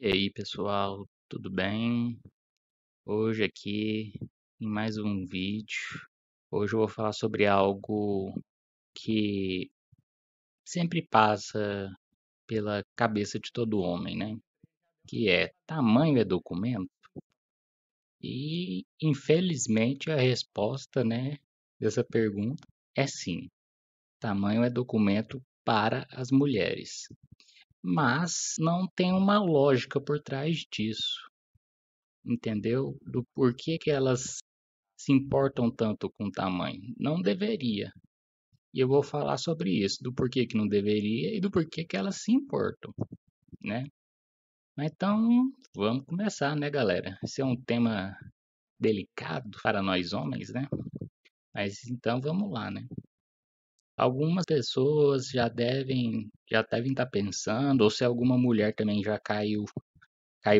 E aí, pessoal, tudo bem? Hoje aqui em mais um vídeo. Hoje eu vou falar sobre algo que sempre passa pela cabeça de todo homem, né? Que é tamanho é documento? E infelizmente a resposta, né, dessa pergunta é sim. Tamanho é documento para as mulheres. Mas não tem uma lógica por trás disso, entendeu? Do porquê que elas se importam tanto com o tamanho. Não deveria. E eu vou falar sobre isso, do porquê que não deveria e do porquê que elas se importam, né? Mas então, vamos começar, né, galera? Esse é um tema delicado para nós homens, né? Mas então vamos lá, né? Algumas pessoas já devem estar pensando, ou se alguma mulher também já caiu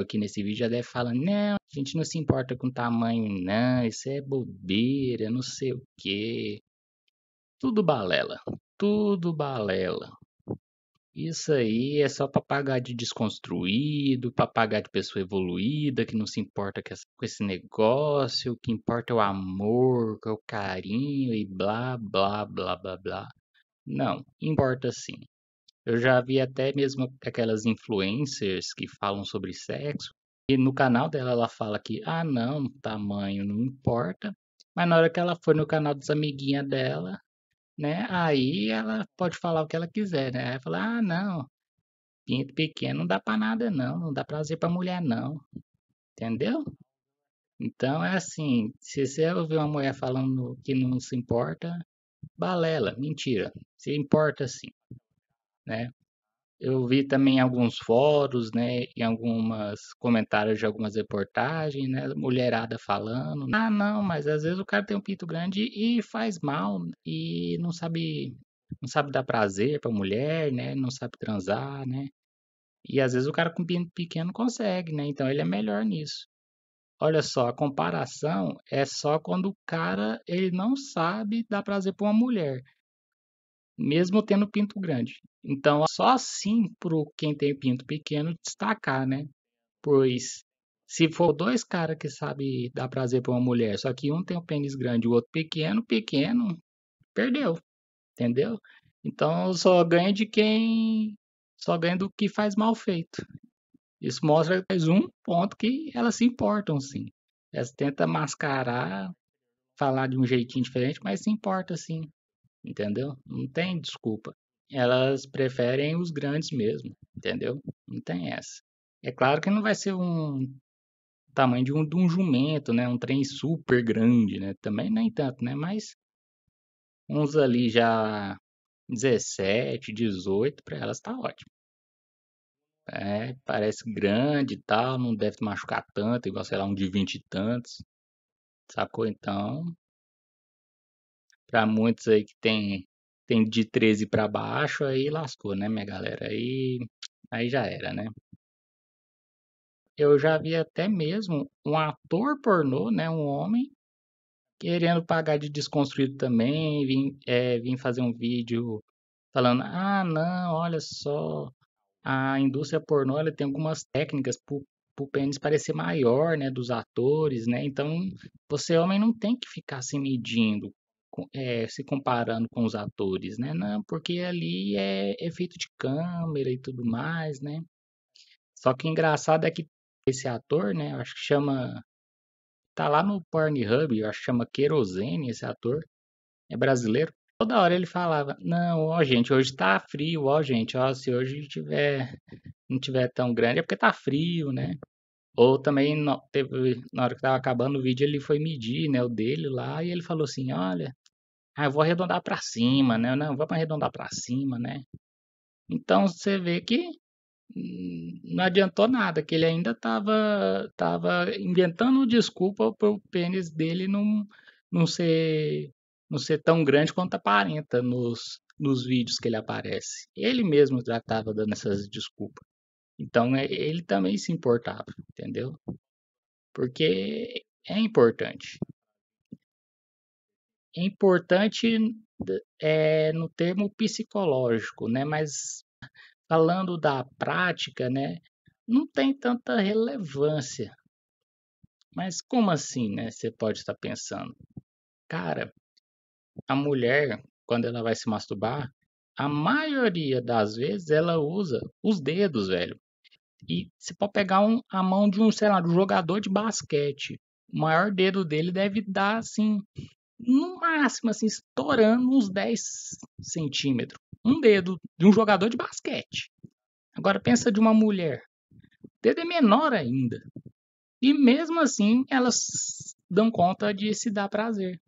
aqui nesse vídeo, já deve falar, não, a gente não se importa com tamanho, não, isso é bobeira, não sei o quê. Tudo balela, tudo balela. Isso aí é só pra pagar de desconstruído, pra pagar de pessoa evoluída, que não se importa com esse negócio, o que importa é o amor, é o carinho e blá, blá, blá, blá, blá. Não, importa sim. Eu já vi até mesmo aquelas influencers que falam sobre sexo, e no canal dela ela fala que, ah, não, tamanho não importa, mas na hora que ela for no canal dos amiguinhos dela, né? Aí ela pode falar o que ela quiser, né? Aí fala, ah, não, pinto pequeno não dá pra nada não, não dá prazer pra mulher não, entendeu? Então é assim, se você ouvir uma mulher falando que não se importa, balela, mentira, se importa sim, né? Eu vi também alguns fóruns, né, em algumas comentários de algumas reportagens, né, mulherada falando, ah, não, mas às vezes o cara tem um pinto grande e faz mal e não sabe dar prazer pra mulher, né, não sabe transar, né? E às vezes o cara com pinto pequeno consegue, né? Então ele é melhor nisso. Olha só, a comparação é só quando o cara ele não sabe dar prazer pra uma mulher mesmo tendo pinto grande. Então, só assim pro quem tem pinto pequeno destacar, né? Pois se for dois caras que sabem dar prazer pra uma mulher, só que um tem o pênis grande e o outro pequeno, pequeno, perdeu, entendeu? Então, só ganha do que faz mal feito. Isso mostra mais um ponto que elas se importam, sim. Elas tentam mascarar, falar de um jeitinho diferente, mas se importa, sim. Entendeu? Não tem desculpa. Elas preferem os grandes mesmo, entendeu? Não tem essa. É claro que não vai ser um tamanho de um jumento, né? Um trem super grande, né? Também nem tanto, né? Mas uns ali já 17, 18, para elas tá ótimo. É, parece grande e tal, não deve machucar tanto, igual, sei lá, um de 20 e tantos, sacou? Então, para muitos aí que tem de 13 para baixo, aí lascou, né, minha galera? Aí já era, né? Eu já vi até mesmo um ator pornô, né, um homem, querendo pagar de desconstruído também, vim fazer um vídeo falando, ah, não, olha só, a indústria pornô ela tem algumas técnicas pro pênis parecer maior, né, dos atores, né? Então, você homem não tem que ficar se medindo, se comparando com os atores, né? Não, porque ali é efeito de câmera e tudo mais, né? Só que o engraçado é que esse ator, né, eu acho que chama, tá lá no Pornhub, eu acho que chama Querosene, esse ator, é brasileiro. Toda hora ele falava, não, ó gente, hoje tá frio, ó gente, ó, se hoje não tiver tão grande é porque tá frio, né? Ou também na hora que tava acabando o vídeo ele foi medir, né, o dele lá e ele falou assim, olha, eu vou arredondar pra cima, né? Não, vamos arredondar pra cima, né? Então você vê que não adiantou nada, que ele ainda tava inventando desculpa para o pênis dele não ser, não ser tão grande quanto aparenta nos vídeos que ele aparece. Ele mesmo já estava dando essas desculpas. Então ele também se importava, entendeu? Porque é importante. É importante no termo psicológico, né? Mas falando da prática, né? não tem tanta relevância. Mas como assim, né? Você pode estar pensando. Cara, a mulher, quando ela vai se masturbar, a maioria das vezes ela usa os dedos, velho. E você pode pegar a mão de um, sei lá, de um jogador de basquete. O maior dedo dele deve dar, assim, no máximo, assim, estourando uns 10 centímetros. Um dedo de um jogador de basquete. Agora pensa de uma mulher. O dedo é menor ainda. E mesmo assim, elas dão conta de se dar prazer.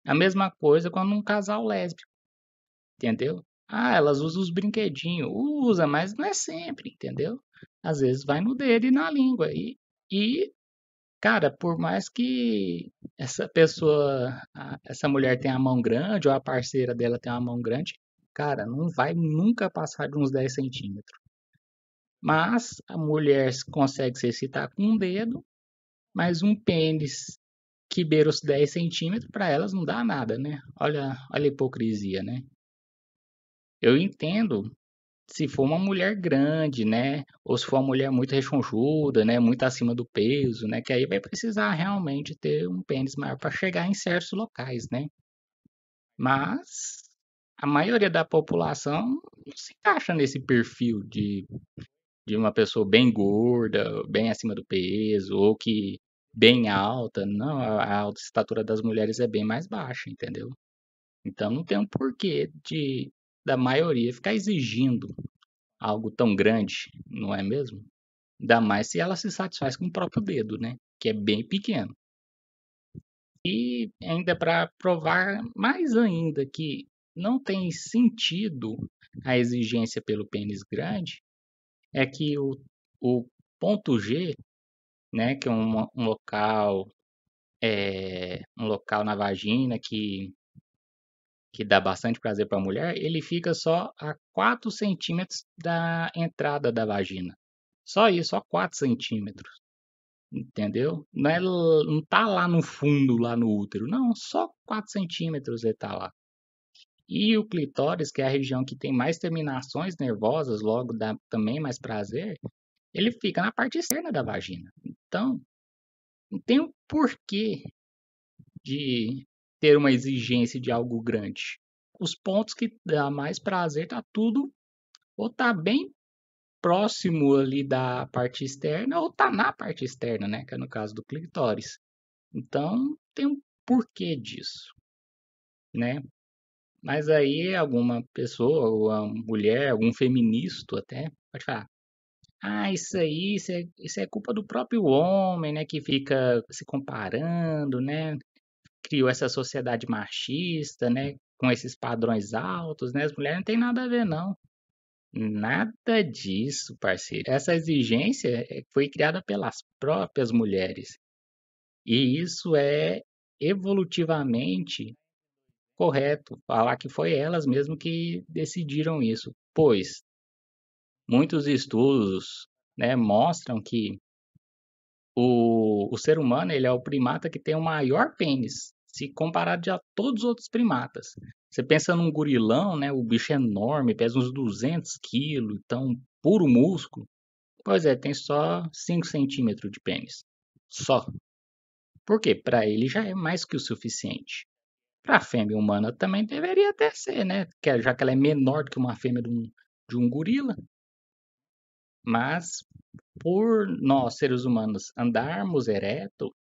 A mesma coisa quando um casal lésbico, entendeu? Ah, elas usam os brinquedinhos. Usa, mas não é sempre, entendeu? Às vezes vai no dedo e na língua. E cara, por mais que essa pessoa, essa mulher tenha a mão grande ou a parceira dela tenha uma mão grande, cara, não vai nunca passar de uns 10 centímetros. Mas a mulher consegue se excitar com um dedo, mas um pênis que beira os 10 centímetros, para elas não dá nada, né? Olha a hipocrisia, né? Eu entendo se for uma mulher grande, né? Ou se for uma mulher muito rechonchuda, né? Muito acima do peso, né? Que aí vai precisar realmente ter um pênis maior para chegar em certos locais, né? Mas a maioria da população não se encaixa nesse perfil de uma pessoa bem gorda, bem acima do peso, ou que bem alta. Não, a alta estatura das mulheres é bem mais baixa, entendeu? Então não tem um porquê de da maioria ficar exigindo algo tão grande, não é mesmo? Ainda mais se ela se satisfaz com o próprio dedo, né? Que é bem pequeno. E ainda para provar mais ainda que não tem sentido a exigência pelo pênis grande, é que o ponto G, né, que é um local na vagina que dá bastante prazer para a mulher, ele fica só a 4 centímetros da entrada da vagina. Só isso, só 4 centímetros. Entendeu? Não tá lá no fundo, lá no útero. Não, só 4 centímetros ele tá lá. E o clitóris, que é a região que tem mais terminações nervosas, logo dá também mais prazer, ele fica na parte externa da vagina. Então, não tem o porquê de ter uma exigência de algo grande. Os pontos que dá mais prazer tá tudo ou tá bem próximo ali da parte externa ou tá na parte externa, né, que é no caso do clitóris. Então, tem um porquê disso, né? Mas aí alguma pessoa, ou uma mulher, algum feminista até, pode falar: ah, isso é culpa do próprio homem, né? Que fica se comparando, né? Criou essa sociedade machista, né? Com esses padrões altos, né? As mulheres não tem nada a ver, não. Nada disso, parceiro. Essa exigência foi criada pelas próprias mulheres. E isso é evolutivamente correto. Falar que foi elas mesmo que decidiram isso. Pois muitos estudos, né, mostram que o ser humano ele é o primata que tem o maior pênis, se comparado a todos os outros primatas. Você pensa num gorilão, né, o bicho é enorme, pesa uns 200 quilos, então puro músculo. Pois é, tem só 5 centímetros de pênis. Só. Por quê? Para ele já é mais que o suficiente. Para a fêmea humana também deveria até ser, né? Já que ela é menor do que uma fêmea de um gorila. Mas por nós, seres humanos, andarmos ereto,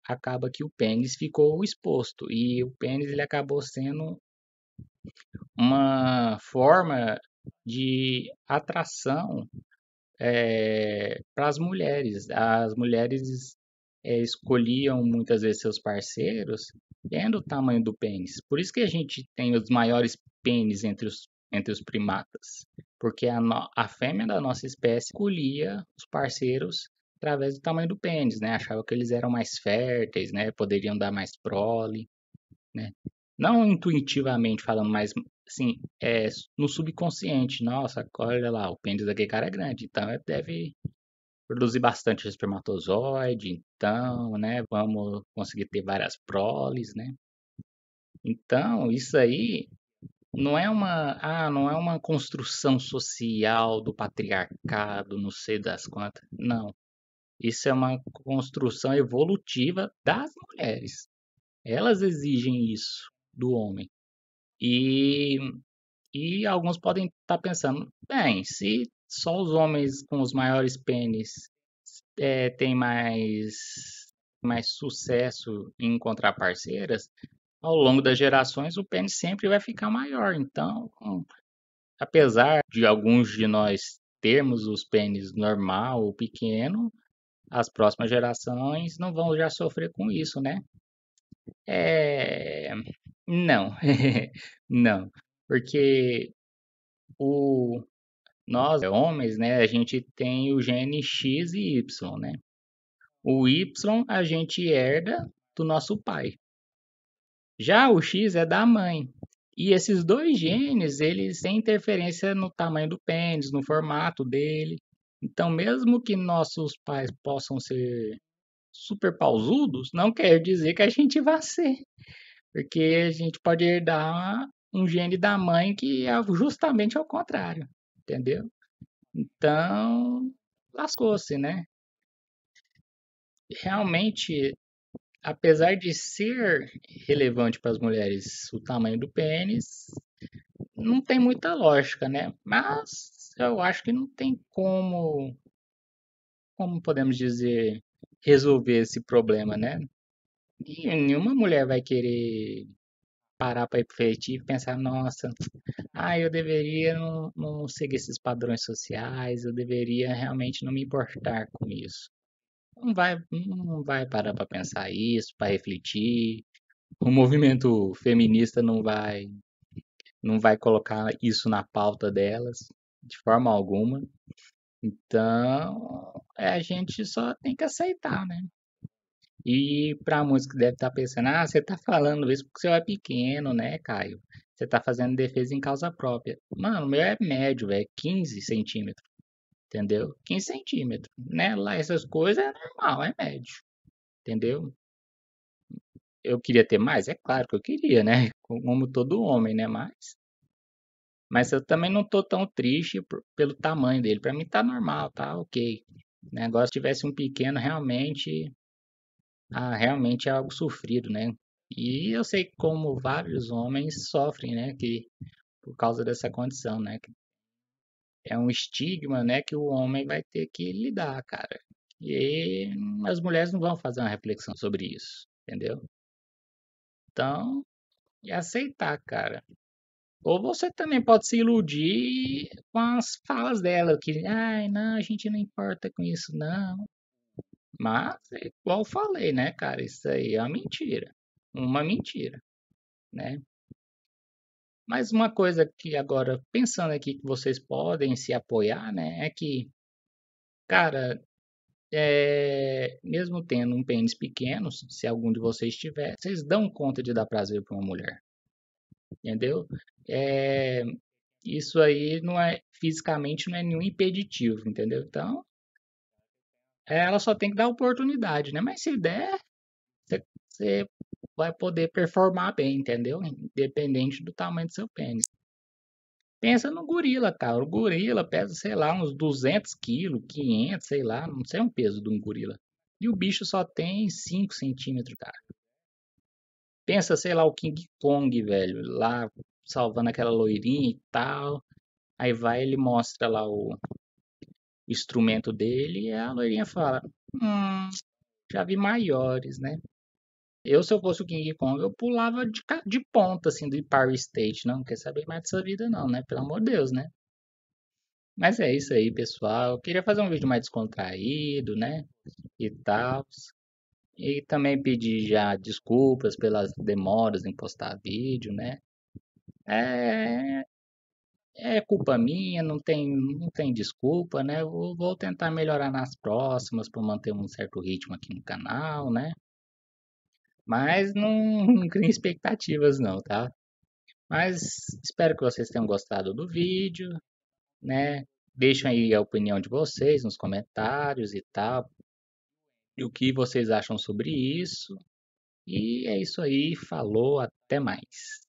acaba que o pênis ficou exposto. E o pênis ele acabou sendo uma forma de atração para as mulheres. As mulheres escolhiam muitas vezes seus parceiros vendo o tamanho do pênis. Por isso que a gente tem os maiores pênis entre os primatas. Porque a fêmea da nossa espécie escolhia os parceiros através do tamanho do pênis, né? Achava que eles eram mais férteis, né? Poderiam dar mais prole, né? Não intuitivamente falando, mas assim, no subconsciente. Nossa, olha lá, o pênis daquele cara é grande, então deve produzir bastante espermatozoide, então, né, vamos conseguir ter várias proles, né? Então, isso aí não é uma construção social do patriarcado, não sei das quantas. Não. Isso é uma construção evolutiva das mulheres. Elas exigem isso do homem. E, e alguns podem estar pensando, bem, se só os homens com os maiores pênis têm mais sucesso em encontrar parceiras, ao longo das gerações o pênis sempre vai ficar maior. Então, apesar de alguns de nós termos os pênis normal ou pequeno, as próximas gerações não vão já sofrer com isso, né? É... Não, não, porque o nós homens, né, a gente tem o gene X e Y, né? O Y a gente herda do nosso pai. Já o X é da mãe. E esses dois genes, eles têm interferência no tamanho do pênis, no formato dele. Então, mesmo que nossos pais possam ser super pausudos, não quer dizer que a gente vá ser. Porque a gente pode herdar um gene da mãe que é justamente ao contrário, entendeu? Então, lascou-se, né? Realmente, apesar de ser relevante para as mulheres o tamanho do pênis, não tem muita lógica, né? Mas eu acho que não tem como podemos dizer, resolver esse problema, né? E nenhuma mulher vai querer parar para refletir e pensar, nossa, eu deveria não seguir esses padrões sociais, eu deveria realmente não me importar com isso. Não vai parar para pensar isso, para refletir. O movimento feminista não vai colocar isso na pauta delas de forma alguma. Então, a gente só tem que aceitar, né? E para muitos que devem estar pensando, você tá falando isso porque você é pequeno, né, Caio? Você tá fazendo defesa em causa própria. Mano, o meu é médio, é 15 centímetros, entendeu? 15 centímetros, né? Lá essas coisas é normal, é médio, entendeu? Eu queria ter mais? É claro que eu queria, né? Como todo homem, né? Mas eu também não tô tão triste pelo tamanho dele. Pra mim tá normal, tá ok. Né? Agora se tivesse um pequeno, realmente é algo sofrido, né? E eu sei como vários homens sofrem, né? Que por causa dessa condição, né? Que é um estigma, né? Que o homem vai ter que lidar, cara. E as mulheres não vão fazer uma reflexão sobre isso, entendeu? Então, é aceitar, cara. Ou você também pode se iludir com as falas dela, que, ai, não, a gente não importa com isso, não. Mas, é igual eu falei, né, cara, isso aí é uma mentira. Uma mentira, né? Mas uma coisa que agora, pensando aqui que vocês podem se apoiar, né, é que, cara, mesmo tendo um pênis pequeno, se algum de vocês tiver, vocês dão conta de dar prazer para uma mulher, entendeu? É, isso aí não é fisicamente não é nenhum impeditivo, entendeu? Então, ela só tem que dar oportunidade, né? Mas se der, você vai poder performar bem, entendeu? Independente do tamanho do seu pênis. Pensa no gorila, cara. O gorila pesa, sei lá, uns 200 quilos, 500, sei lá, não sei o peso de um gorila. E o bicho só tem 5 centímetros, cara. Pensa, sei lá, o King Kong, velho, lá salvando aquela loirinha e tal. Aí vai, ele mostra lá o instrumento dele e a loirinha fala: já vi maiores, né? Se eu fosse o King Kong, eu pulava de ponta, assim, do Empire State. Não quer saber mais dessa vida, não, né? Pelo amor de Deus, né? Mas é isso aí, pessoal. Eu queria fazer um vídeo mais descontraído, né? E tal. E também pedir já desculpas pelas demoras em postar vídeo, né? É, é culpa minha, não tem desculpa, né? Vou tentar melhorar nas próximas para manter um certo ritmo aqui no canal, né? Mas não crie expectativas não, tá? Mas espero que vocês tenham gostado do vídeo, né? Deixem aí a opinião de vocês nos comentários e tal, e o que vocês acham sobre isso. E é isso aí, falou, até mais.